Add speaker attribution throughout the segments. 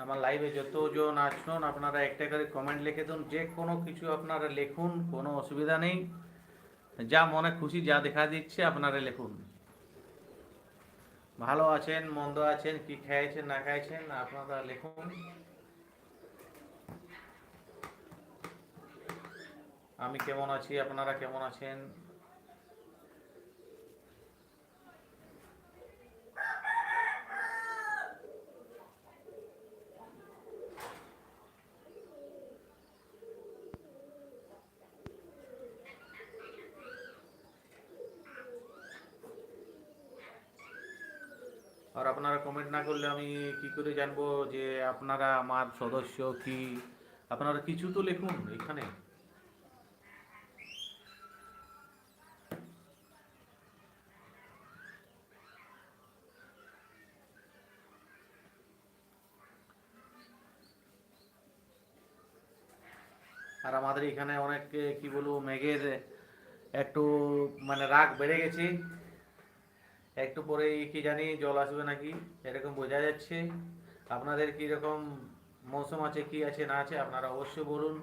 Speaker 1: আমার লাইভে যতজন আসুন আপনারা একটা করে কমেন্ট লিখে দিন, যে কোনো কিছু আপনারা লিখুন, কোনো অসুবিধা নেই। যা মনে খুশি যা দেখা দিচ্ছে আপনারা লিখুন। ভালো আছেন, মন্দ আছেন, কি খেয়েছেন না খেয়েছেন আপনারা লিখুন। আমি কেমন আছি, আপনারা কেমন আছেন? আর আপনারা কমেন্ট না করলে আমি কি করে জানবো যে আপনারা আমার সদস্য কি? আপনারা কিছু তো লিখুন এখানে। আর আমাদের এখানে অনেক কি বলবো, মেঘের একটু মানে রাগ বেড়ে গেছে। একটু পরেই কি জানি জল আসবে নাকি, এরকম বোঝা যাচ্ছে। আপনাদের কি রকম মৌসুম আছে, কি আছে না আছে আপনারা অবশ্যই বলুন।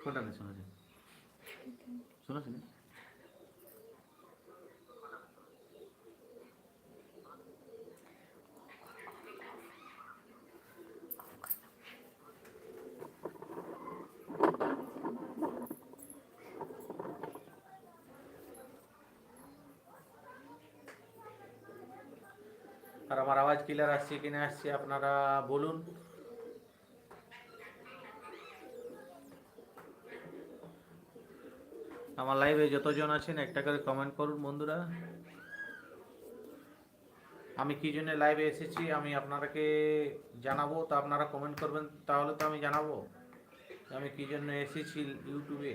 Speaker 1: কোনটা নেই শোনা যায়, শোনা শুনি। আর আমার আওয়াজ ক্লিয়ার আসছে কিনা আসছে আপনারা বলুন। আমার লাইভে যতজন আছেন একটা করে কমেন্ট করুন বন্ধুরা। আমি কি জন্য লাইভে এসেছি আমি আপনাদেরকে জানাবো, তো আপনারা কমেন্ট করবেন, তাহলে তো আমি জানাবো আমি কি জন্য এসেছি ইউটিউবে।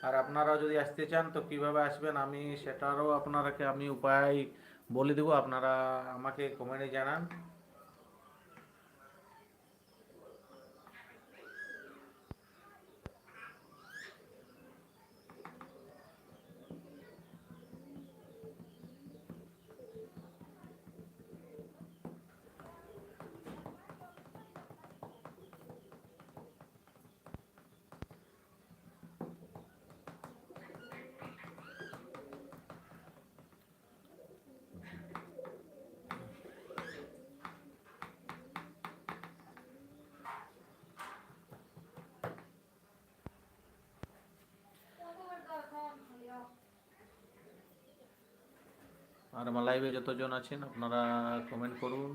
Speaker 1: আর আপনারাও যদি আসতে চান তো কিভাবে আসবেন আমি সেটারও আপনারাকে আমি উপায় বলে দেবো, আপনারা আমাকে কমেন্টে জানান। আর আমার লাইভে যতজন আছেন আপনারা কমেন্ট করুন।